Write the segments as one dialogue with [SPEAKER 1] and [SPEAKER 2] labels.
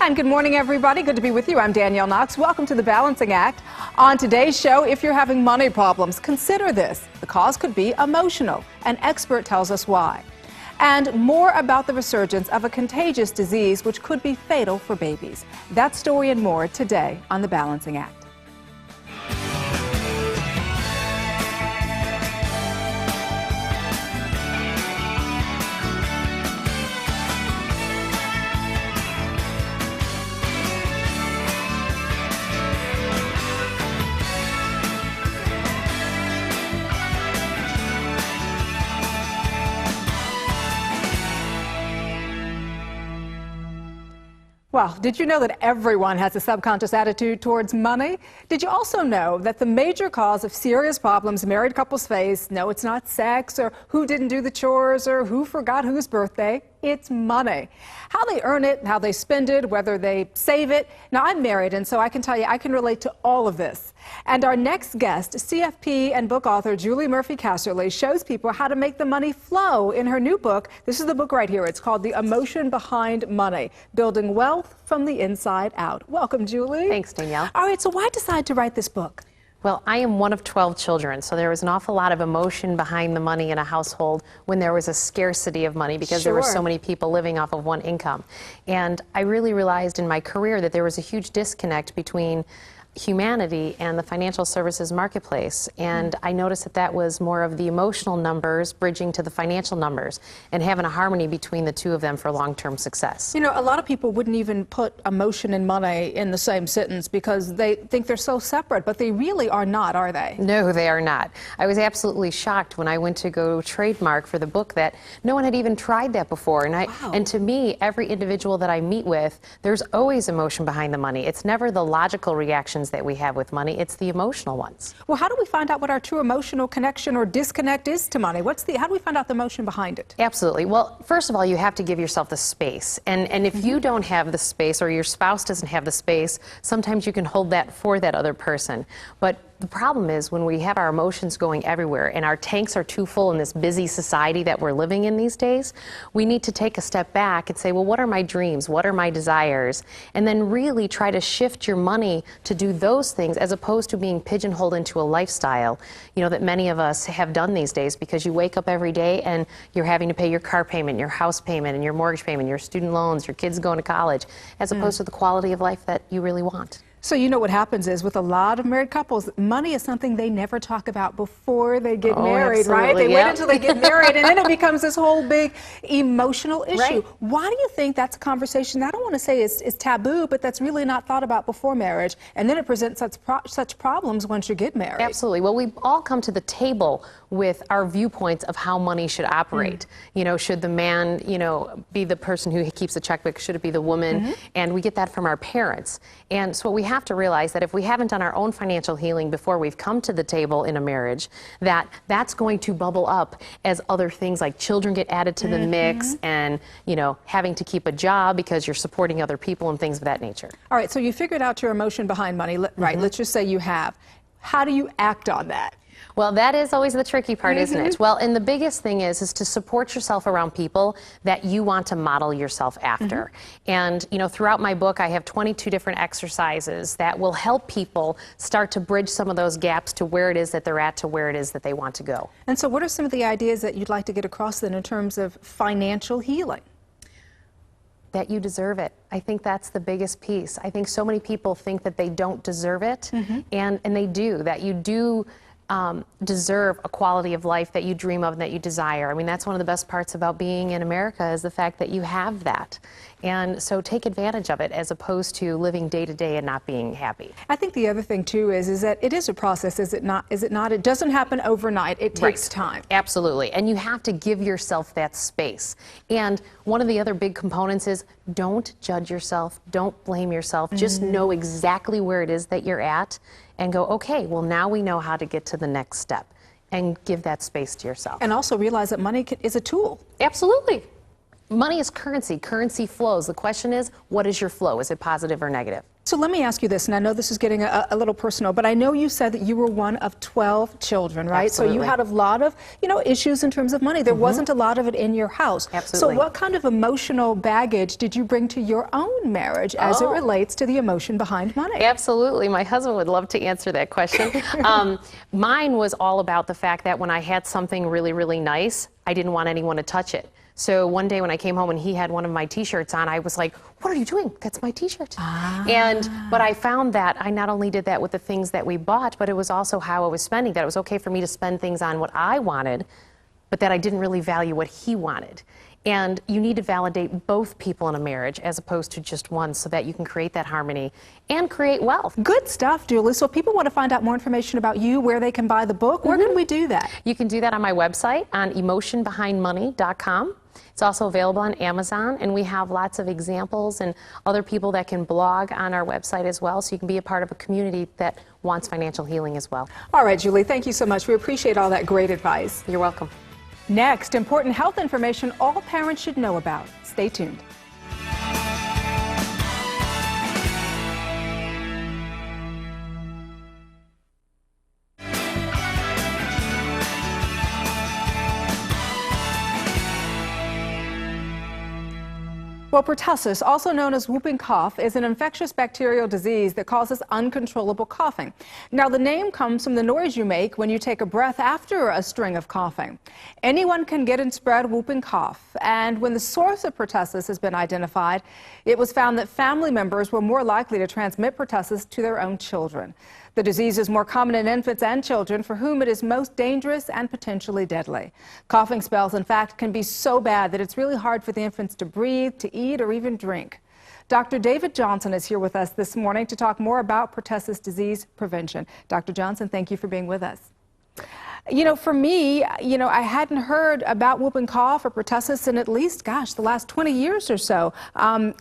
[SPEAKER 1] And good morning, everybody. Good to be with you. I'm Danielle Knox. Welcome to The Balancing Act. On today's show, if you're having money problems, consider this. The cause could be emotional. An expert tells us why. And more about the resurgence of a contagious disease which could be fatal for babies. That story and more today on The Balancing Act. Well, did you know that everyone has a subconscious attitude towards money? Did you also know that the major cause of serious problems married couples face, no, it's not sex or who didn't do the chores or who forgot whose birthday? It's money. How they earn it, how they spend it, whether they save it. Now, I'm married, and so I can tell you I can relate to all of this. And our next guest, CFP and book author Julie Murphy Casserly, shows people how to make the money flow in her new book. This is the book right here. It's called The Emotion Behind Money, Building Wealth from the Inside Out. Welcome, Julie.
[SPEAKER 2] Thanks, Danielle.
[SPEAKER 1] All right, so why decide to write this book?
[SPEAKER 2] Well, I am one of 12 children, so there was an awful lot of emotion behind the money in a household when there was a scarcity of money because there were so many people living off of one income. And I really realized in my career that there was a huge disconnect between humanity and the financial services marketplace. And I noticed that that was more of the emotional numbers bridging to the financial numbers and having a harmony between the two of them for long-term success.
[SPEAKER 1] You know, a lot of people wouldn't even put emotion and money in the same sentence because they think they're so separate, but they really are not, are they?
[SPEAKER 2] No, they are not. I was absolutely shocked when I went to go trademark for the book that no one had even tried that before. And and to me, every individual that I meet with, there's always emotion behind the money. It's never the logical reactions that we have with money, it's the emotional ones.
[SPEAKER 1] Well, how do we find out what our true emotional connection or disconnect is to money? How do we find out the emotion behind it?
[SPEAKER 2] Absolutely. Well, first of all, you have to give yourself the space. And if you don't have the space or your spouse doesn't have the space, sometimes you can hold that for that other person. But the problem is when we have our emotions going everywhere and our tanks are too full in this busy society that we're living in these days, we need to take a step back and say, well, what are my dreams? What are my desires? And then really try to shift your money to do those things as opposed to being pigeonholed into a lifestyle, you know, that many of us have done these days because you wake up every day and you're having to pay your car payment, your house payment, and your mortgage payment, your student loans, your kids going to college, as opposed to the quality of life that you really want.
[SPEAKER 1] So you know what happens is with a lot of married couples, money is something they never talk about before they get married, right? They wait until they get married and then it becomes this whole big emotional issue.
[SPEAKER 2] Right.
[SPEAKER 1] Why do you think that's a conversation, I don't want to say is taboo, but that's really not thought about before marriage, and then it presents such problems once you get married?
[SPEAKER 2] Absolutely. Well, we all come to the table with our viewpoints of how money should operate. You know, should the man, you know, be the person who keeps the checkbook? Should it be the woman? And we get that from our parents. And so what we have to realize that if we haven't done our own financial healing before we've come to the table in a marriage, that's going to bubble up as other things like children get added to the mix and, you know, having to keep a job because you're supporting other people and things of that nature.
[SPEAKER 1] All right, so you figured out your emotion behind money, right? Let's just say you have. How do you act on that?
[SPEAKER 2] Well, that is always the tricky part, isn't it? Well, and the biggest thing is to support yourself around people that you want to model yourself after. And, you know, throughout my book, I have 22 different exercises that will help people start to bridge some of those gaps to where it is that they're at to where it is that they want to go.
[SPEAKER 1] And so what are some of the ideas that you'd like to get across then in terms of financial healing?
[SPEAKER 2] That you deserve it. I think that's the biggest piece. I think so many people think that they don't deserve it, and they do, that you do deserve a quality of life that you dream of and that you desire. I mean, that's one of the best parts about being in America is the fact that you have that. And so take advantage of it as opposed to living day to day and not being happy.
[SPEAKER 1] I think the other thing too is that it is a process, is it not? Is it not? It doesn't happen overnight. It takes time.
[SPEAKER 2] Absolutely. And you have to give yourself that space. And one of the other big components is don't judge yourself. Don't blame yourself. Just know exactly where it is that you're at and go, okay, well, now we know how to get to the next step, and give that space to yourself.
[SPEAKER 1] And also realize that money is a tool.
[SPEAKER 2] Absolutely. Money is currency. Currency flows. The question is, what is your flow? Is it positive or negative?
[SPEAKER 1] So let me ask you this, and I know this is getting a little personal, but I know you said that you were one of 12 children, right?
[SPEAKER 2] Absolutely.
[SPEAKER 1] So you had a lot of, issues in terms of money. There wasn't a lot of it in your house.
[SPEAKER 2] Absolutely.
[SPEAKER 1] So what kind of emotional baggage did you bring to your own marriage as it relates to the emotion behind money?
[SPEAKER 2] Absolutely. My husband would love to answer that question. Mine was all about the fact that when I had something really, really nice, I didn't want anyone to touch it. So one day when I came home and he had one of my t-shirts on, I was like, what are you doing? That's my t-shirt. But I found that I not only did that with the things that we bought, but it was also how I was spending, that it was okay for me to spend things on what I wanted, but that I didn't really value what he wanted. And you need to validate both people in a marriage as opposed to just one so that you can create that harmony and create wealth.
[SPEAKER 1] Good stuff, Julie. So if people want to find out more information about you, where they can buy the book, where can we do that?
[SPEAKER 2] You can do that on my website on emotionbehindmoney.com. It's also available on Amazon, and we have lots of examples and other people that can blog on our website as well, so you can be a part of a community that wants financial healing as well.
[SPEAKER 1] All right, Julie, thank you so much. We appreciate all that great advice.
[SPEAKER 2] You're welcome.
[SPEAKER 1] Next, important health information all parents should know about. Stay tuned. Well, pertussis, also known as whooping cough, is an infectious bacterial disease that causes uncontrollable coughing. Now, the name comes from the noise you make when you take a breath after a string of coughing. Anyone can get and spread whooping cough, and when the source of pertussis has been identified, it was found that family members were more likely to transmit pertussis to their own children. The disease is more common in infants and children for whom it is most dangerous and potentially deadly. Coughing spells, in fact, can be so bad that it's really hard for the infants to breathe, to eat, or even drink. Dr. David Johnson is here with us this morning to talk more about pertussis disease prevention. Dr. Johnson, thank you for being with us. For me, I hadn't heard about whooping cough or pertussis in at least, the last 20 years or so.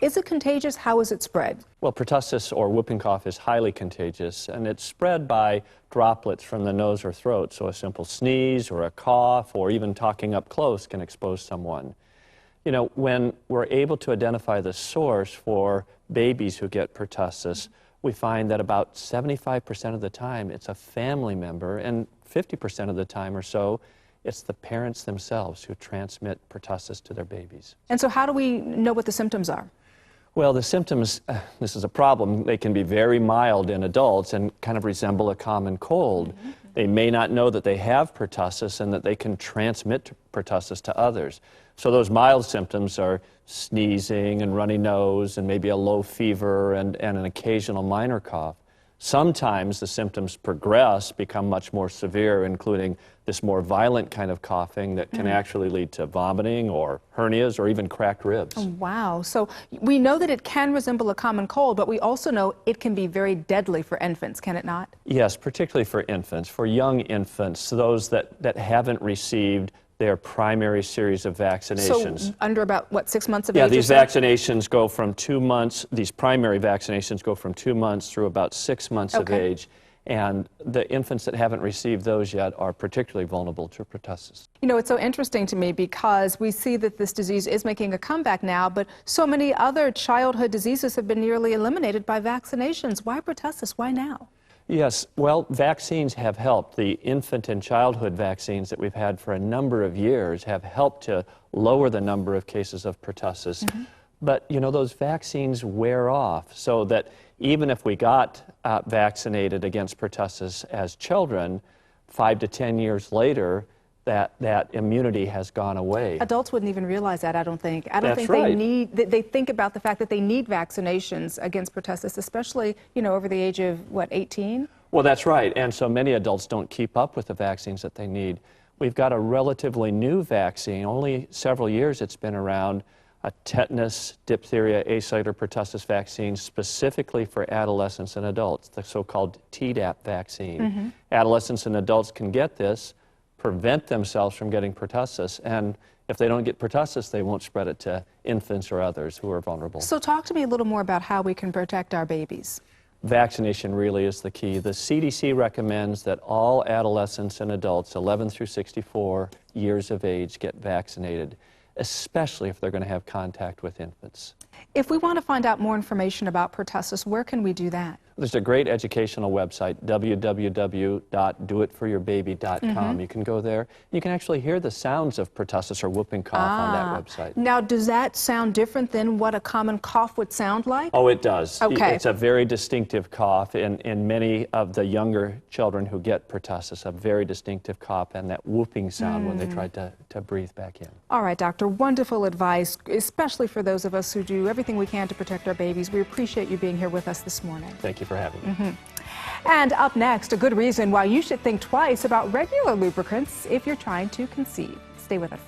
[SPEAKER 1] Is it contagious? How is it spread?
[SPEAKER 3] Well, pertussis or whooping cough is highly contagious, and it's spread by droplets from the nose or throat. So a simple sneeze or a cough or even talking up close can expose someone. When we're able to identify the source for babies who get pertussis, we find that about 75% of the time it's a family member, and 50% of the time or so it's the parents themselves who transmit pertussis to their babies.
[SPEAKER 1] And so how do we know what the symptoms are?
[SPEAKER 3] Well, the symptoms, this is a problem, they can be very mild in adults and kind of resemble a common cold. They may not know that they have pertussis and that they can transmit pertussis to others. So those mild symptoms are sneezing and runny nose and maybe a low fever and an occasional minor cough. Sometimes the symptoms progress, become much more severe, including this more violent kind of coughing that can actually lead to vomiting or hernias or even cracked ribs.
[SPEAKER 1] Oh, wow. So we know that it can resemble a common cold, but we also know it can be very deadly for infants, can it not?
[SPEAKER 3] Yes, particularly for infants, for young infants, those that haven't received their primary series of vaccinations.
[SPEAKER 1] So under about, 6 months of age?
[SPEAKER 3] Yeah, these
[SPEAKER 1] or so?
[SPEAKER 3] vaccinations go from 2 months, these primary vaccinations go from 2 months through about 6 months of age. And the infants that haven't received those yet are particularly vulnerable to pertussis.
[SPEAKER 1] It's so interesting to me because we see that this disease is making a comeback now, but so many other childhood diseases have been nearly eliminated by vaccinations. Why pertussis? Why now?
[SPEAKER 3] Yes, well, vaccines have helped. The infant and childhood vaccines that we've had for a number of years have helped to lower the number of cases of pertussis. But, those vaccines wear off, so that even if we got vaccinated against pertussis as children, 5 to 10 years later, that immunity has gone away.
[SPEAKER 1] Adults wouldn't even realize that, I don't think. I don't
[SPEAKER 3] That's
[SPEAKER 1] think
[SPEAKER 3] right.
[SPEAKER 1] they think about the fact that they need vaccinations against pertussis, especially, over the age of, 18?
[SPEAKER 3] Well, that's right. And so many adults don't keep up with the vaccines that they need. We've got a relatively new vaccine, only several years it's been around, a tetanus, diphtheria, ascites, or pertussis vaccine specifically for adolescents and adults, the so-called Tdap vaccine. Adolescents and adults can get this, prevent themselves from getting pertussis, and if they don't get pertussis, they won't spread it to infants or others who are vulnerable.
[SPEAKER 1] So talk to me a little more about how we can protect our babies.
[SPEAKER 3] Vaccination really is the key. The CDC recommends that all adolescents and adults 11 through 64 years of age get vaccinated, especially if they're going to have contact with infants.
[SPEAKER 1] If we want to find out more information about pertussis, where can we do that?
[SPEAKER 3] There's a great educational website, www.doitforyourbaby.com. You can go there. You can actually hear the sounds of pertussis or whooping cough on that website.
[SPEAKER 1] Now, does that sound different than what a common cough would sound like?
[SPEAKER 3] Oh, it does.
[SPEAKER 1] Okay.
[SPEAKER 3] It's a very distinctive cough in many of the younger children who get pertussis, a very distinctive cough and that whooping sound when they try to breathe back in.
[SPEAKER 1] All right, doctor, wonderful advice, especially for those of us who do everything we can to protect our babies. We appreciate you being here with us this morning.
[SPEAKER 3] Thank you for having me.
[SPEAKER 1] And up next, a good reason why you should think twice about regular lubricants if you're trying to conceive. Stay with us.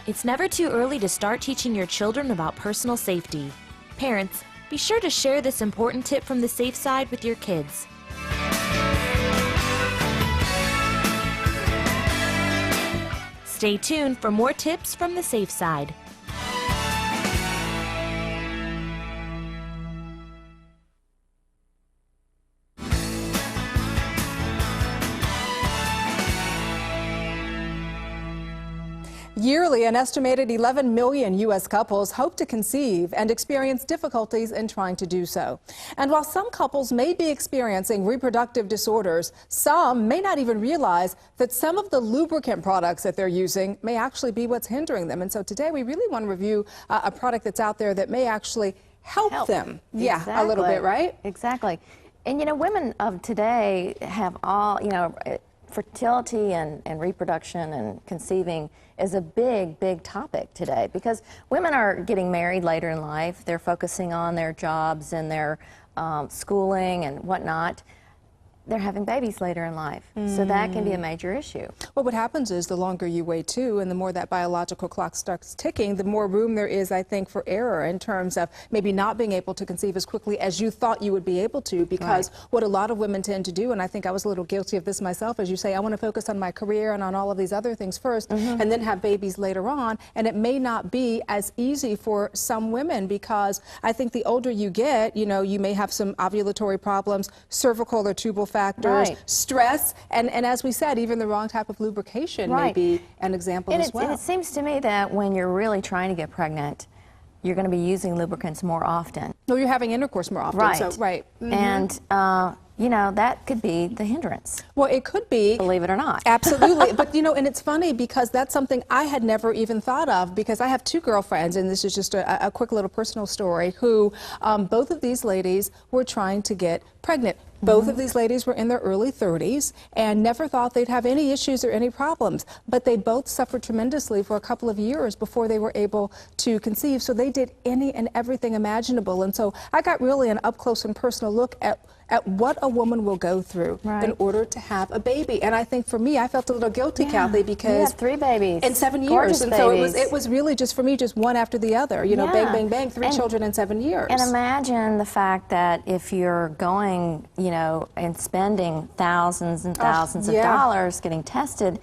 [SPEAKER 4] It's never too early to start teaching your children about personal safety. Parents, be sure to share this important tip from the safe side with your kids. Stay tuned for more tips from the safe side.
[SPEAKER 1] Yearly, an estimated 11 million U.S. couples hope to conceive and experience difficulties in trying to do so. And while some couples may be experiencing reproductive disorders, some may not even realize that some of the lubricant products that they're using may actually be what's hindering them. And so today we really want to review a product that's out there that may actually help them. Yeah,
[SPEAKER 5] Exactly.
[SPEAKER 1] a little bit, right?
[SPEAKER 5] Exactly. And you know, women of today have all, you know, fertility and reproduction and conceiving is a big, big topic today because women are getting married later in life. They're focusing on their jobs and their schooling and whatnot. They're having babies later in life. So that can be a major issue.
[SPEAKER 1] Well, what happens is the longer you wait too, and the more that biological clock starts ticking, the more room there is, I think, for error in terms of maybe not being able to conceive as quickly as you thought you would be able to, because what a lot of women tend to do, and I think I was a little guilty of this myself, as you say, I want to focus on my career and on all of these other things first, and then have babies later on, and it may not be as easy for some women because I think the older you get, you know, you may have some ovulatory problems, cervical or tubal factors, stress, and as we said, even the wrong type of lubrication may be an example as well.
[SPEAKER 5] And it seems to me that when you're really trying to get pregnant, you're going to be using lubricants more often.
[SPEAKER 1] No, you're having intercourse more often.
[SPEAKER 5] Right.
[SPEAKER 1] So, right.
[SPEAKER 5] And, you know, that could be the hindrance.
[SPEAKER 1] Well, it could be.
[SPEAKER 5] Believe it or not.
[SPEAKER 1] Absolutely. But, you know, and it's funny because that's something I had never even thought of, because I have two girlfriends, and this is just a quick little personal story, who both of these ladies were trying to get pregnant. Both of these ladies were in their early 30s and never thought they'd have any issues or any problems, but they both suffered tremendously for a couple of years before they were able to conceive. So they did any and everything imaginable. And so I got really an up close and personal look at what a woman will go through in order to have a baby. And I think for me, I felt a little guilty, Kathy, because
[SPEAKER 5] you had 3 babies
[SPEAKER 1] in 7 years.
[SPEAKER 5] Gorgeous
[SPEAKER 1] And
[SPEAKER 5] babies.
[SPEAKER 1] so it was really just for me, just one after the other, you know, bang, bang, bang, 3 children in 7 years.
[SPEAKER 5] And imagine the fact that if you're going, you know, and spending thousands and thousands of dollars getting tested,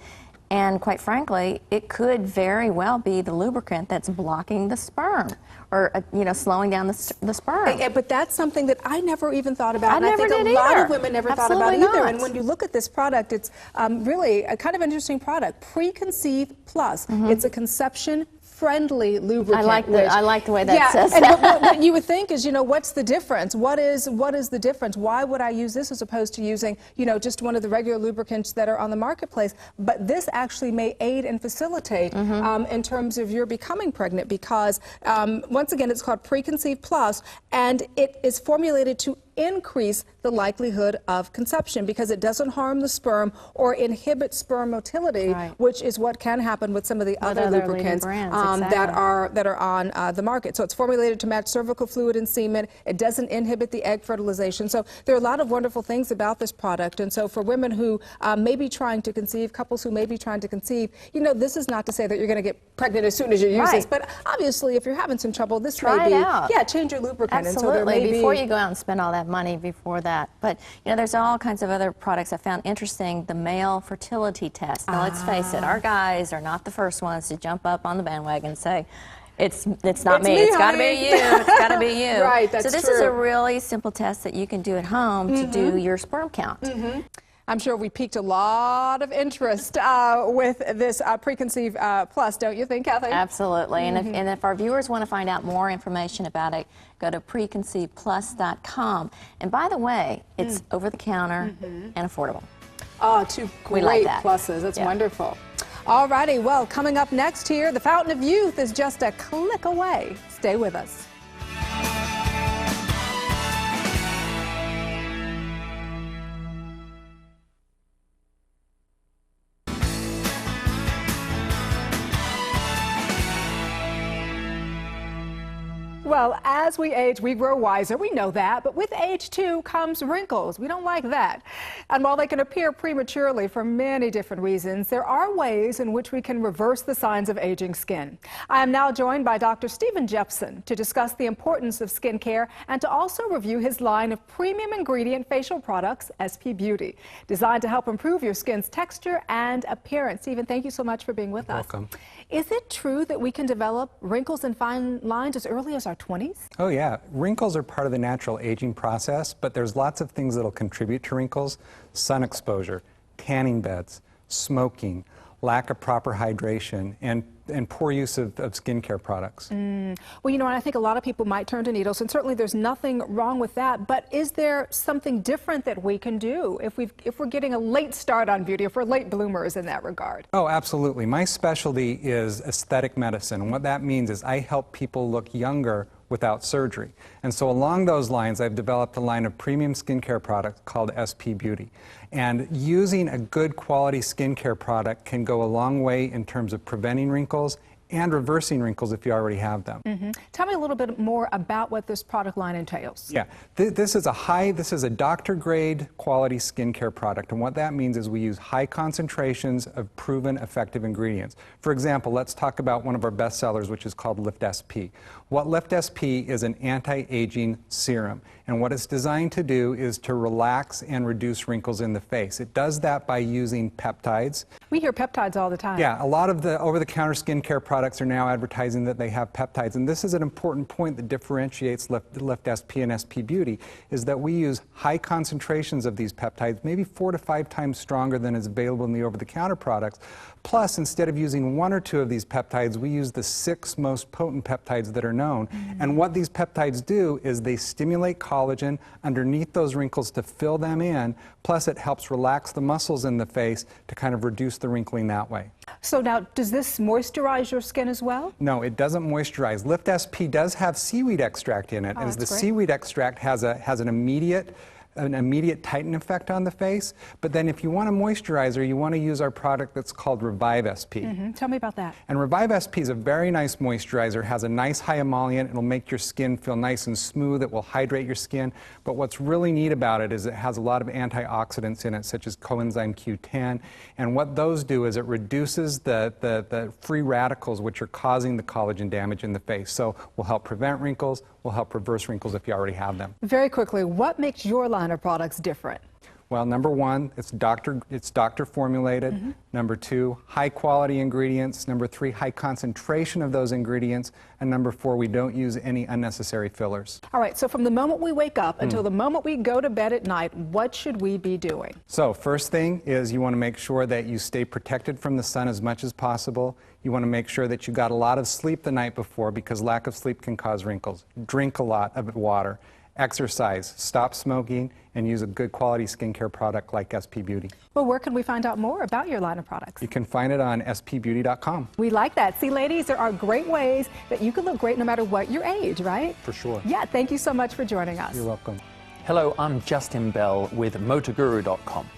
[SPEAKER 5] and quite frankly, it could very well be the lubricant that's blocking the sperm, or you know, slowing down the sperm.
[SPEAKER 1] But that's something that I never even thought about. And I think
[SPEAKER 5] never
[SPEAKER 1] a
[SPEAKER 5] did
[SPEAKER 1] lot
[SPEAKER 5] either.
[SPEAKER 1] of women never
[SPEAKER 5] Absolutely
[SPEAKER 1] thought about either.
[SPEAKER 5] not.
[SPEAKER 1] And when you look at this product, it's really a kind of interesting product. Preconceive Plus. It's a conception-friendly lubricant.
[SPEAKER 5] I like the way that says
[SPEAKER 1] and
[SPEAKER 5] that.
[SPEAKER 1] what you would think is, you know, what's the difference? What is the difference? Why would I use this as opposed to using, you know, just one of the regular lubricants that are on the marketplace? But this actually may aid and facilitate in terms of your becoming pregnant, because once again, it's called Preconceive Plus, and it is formulated to increase the likelihood of conception because it doesn't harm the sperm or inhibit sperm motility, which is what can happen with some of the other lubricants that are on the market. So it's formulated to match cervical fluid and semen. It doesn't inhibit the egg fertilization. So there are a lot of wonderful things about this product. And so for women who may be trying to conceive, couples who may be trying to conceive, you know, this is not to say that you're going to get pregnant as soon as you use this, but obviously if you're having some trouble, this may be, change your lubricant.
[SPEAKER 5] Absolutely.
[SPEAKER 1] And so there may
[SPEAKER 5] before you go out and spend all that money before that. But you know, there's all kinds of other products I found interesting. The male fertility test. Now let's face it, our guys are not the first ones to jump up on the bandwagon and say, it's not me. It's got to be you. It's got to be you.
[SPEAKER 1] Right, that's
[SPEAKER 5] So this is a really simple test that you can do at home to do your sperm count.
[SPEAKER 1] I'm sure we piqued a lot of interest with this Preconceive Plus, don't you think, Kathy?
[SPEAKER 5] Absolutely. And if our viewers want to find out more information about it, go to preconceiveplus.com. And by the way, it's over the counter and affordable.
[SPEAKER 1] Oh, two
[SPEAKER 5] We like
[SPEAKER 1] great
[SPEAKER 5] that.
[SPEAKER 1] pluses. That's
[SPEAKER 5] Yeah.
[SPEAKER 1] wonderful. All righty. Well, coming up next here, the Fountain of Youth is just a click away. Stay with us. Well, as we age, we grow wiser. We know that. But with age, too, comes wrinkles. We don't like that. And while they can appear prematurely for many different reasons, there are ways in which we can reverse the signs of aging skin. I am now joined by Dr. Stephen Jepson to discuss the importance of skin care and to also review his line of premium ingredient facial products, SP Beauty, designed to help improve your skin's texture and appearance. Stephen, thank you so much for being with us.
[SPEAKER 6] Welcome.
[SPEAKER 1] Is it true that we can develop wrinkles and fine lines as early as our 20s?
[SPEAKER 6] Oh yeah, wrinkles are part of the natural aging process, but there's lots of things that'll contribute to wrinkles. Sun exposure, tanning beds, smoking, lack of proper hydration, and poor use of skincare products.
[SPEAKER 1] Well, you know, and I think a lot of people might turn to needles, and certainly there's nothing wrong with that, but is there something different that we can do if we're getting a late start on beauty, if we're late bloomers in that regard?
[SPEAKER 6] Oh, absolutely. My specialty is aesthetic medicine, and what that means is I help people look younger without surgery. And so along those lines, I've developed a line of premium skincare products called SP Beauty. And using a good quality skincare product can go a long way in terms of preventing wrinkles and reversing wrinkles if you already have them.
[SPEAKER 1] Tell me a little bit more about what this product line entails.
[SPEAKER 6] Yeah, this is a doctor grade quality skincare product, and what that means is we use high concentrations of proven effective ingredients. For example, let's talk about one of our best sellers, which is called Lift SP. What Lift SP is an anti-aging serum, and what it's designed to do is to relax and reduce wrinkles in the face. It does that by using peptides.
[SPEAKER 1] We hear peptides all the time.
[SPEAKER 6] Yeah, a lot of the over-the-counter skincare products are now advertising that they have peptides, and this is an important point that differentiates Lift SP and SP Beauty, is that we use high concentrations of these peptides, maybe 4 to 5 times stronger than is available in the over-the-counter products. Plus, instead of using 1 or 2 of these peptides, we use the 6 most potent peptides that are known. And what these peptides do is they stimulate collagen underneath those wrinkles to fill them in, plus it helps relax the muscles in the face to kind of reduce the wrinkling that way.
[SPEAKER 1] So now, does this moisturize your skin as well?
[SPEAKER 6] No, it doesn't moisturize. Lift SP does have seaweed extract in it, as the
[SPEAKER 1] great.
[SPEAKER 6] seaweed extract has an immediate tightening effect on the face. But then if you want a moisturizer, you want to use our product that's called Revive SP.
[SPEAKER 1] Tell me about that.
[SPEAKER 6] And Revive SP is a very nice moisturizer, has a nice high emollient, it'll make your skin feel nice and smooth, it will hydrate your skin. But what's really neat about it is it has a lot of antioxidants in it, such as coenzyme Q10. And what those do is it reduces the free radicals which are causing the collagen damage in the face. So will help prevent wrinkles, will help reverse wrinkles if you already have them.
[SPEAKER 1] Very quickly, what makes your line of products different?
[SPEAKER 6] Well, number one, it's doctor formulated. Number two, high quality ingredients. Number three, high concentration of those ingredients. And number four, we don't use any unnecessary fillers.
[SPEAKER 1] All right, so from the moment we wake up until the moment we go to bed at night, what should we be doing?
[SPEAKER 6] So first thing is you want to make sure that you stay protected from the sun as much as possible. You want to make sure that you got a lot of sleep the night before, because lack of sleep can cause wrinkles. Drink a lot of water. Exercise, stop smoking, and use a good quality skincare product like SP Beauty.
[SPEAKER 1] Well, where can we find out more about your line of products?
[SPEAKER 6] You can find it on spbeauty.com.
[SPEAKER 1] We like that. See, ladies, there are great ways that you can look great no matter what your age, right?
[SPEAKER 6] For sure.
[SPEAKER 1] Yeah, thank you so much for joining us.
[SPEAKER 6] You're welcome.
[SPEAKER 3] Hello, I'm Justin Bell with motorguru.com.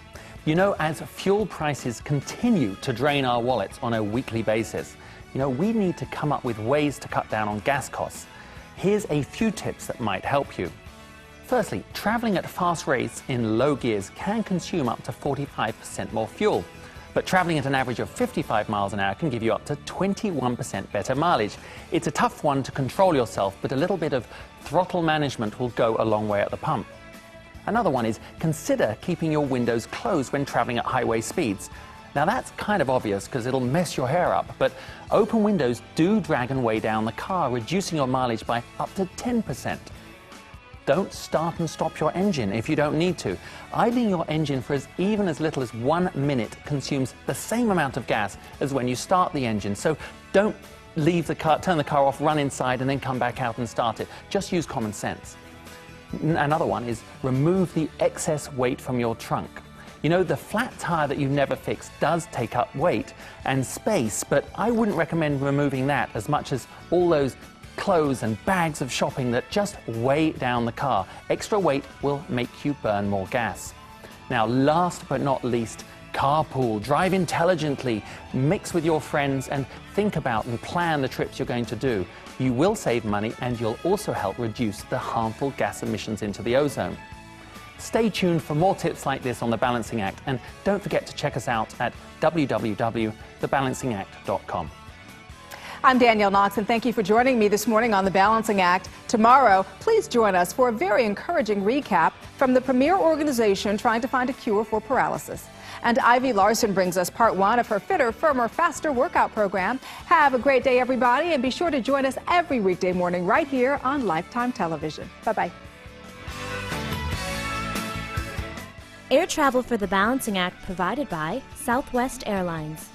[SPEAKER 3] You know, as fuel prices continue to drain our wallets on a weekly basis, you know, we need to come up with ways to cut down on gas costs. Here's a few tips that might help you. Firstly, traveling at fast rates in low gears can consume up to 45% more fuel. But traveling at an average of 55 miles an hour can give you up to 21% better mileage. It's a tough one to control yourself, but a little bit of throttle management will go a long way at the pump. Another one is consider keeping your windows closed when traveling at highway speeds. Now that's kind of obvious because it'll mess your hair up, but open windows do drag and weigh down the car, reducing your mileage by up to 10%.
[SPEAKER 7] Don't start and stop your engine if you don't need to. Idling your engine for even as little as 1 minute consumes the same amount of gas as when you start the engine. So don't leave the car, turn the car off, run inside, and then come back out and start it. Just use common sense. Another one is remove the excess weight from your trunk. You know, the flat tire that you never fix does take up weight and space, but I wouldn't recommend removing that as much as all those clothes and bags of shopping that just weigh down the car. Extra weight will make you burn more gas. Now, last but not least, carpool. Drive intelligently, mix with your friends, and think about and plan the trips you're going to do. You will save money, and you'll also help reduce the harmful gas emissions into the ozone. Stay tuned for more tips like this on The Balancing Act, and don't forget to check us out at www.thebalancingact.com.
[SPEAKER 1] I'm Danielle Knox, and thank you for joining me this morning on The Balancing Act. Tomorrow, please join us for a very encouraging recap from the premier organization trying to find a cure for paralysis. And Ivy Larson brings us part 1 of her Fitter, Firmer, Faster workout program. Have a great day, everybody, and be sure to join us every weekday morning right here on Lifetime Television. Bye-bye.
[SPEAKER 4] Air travel for The Balancing Act provided by Southwest Airlines.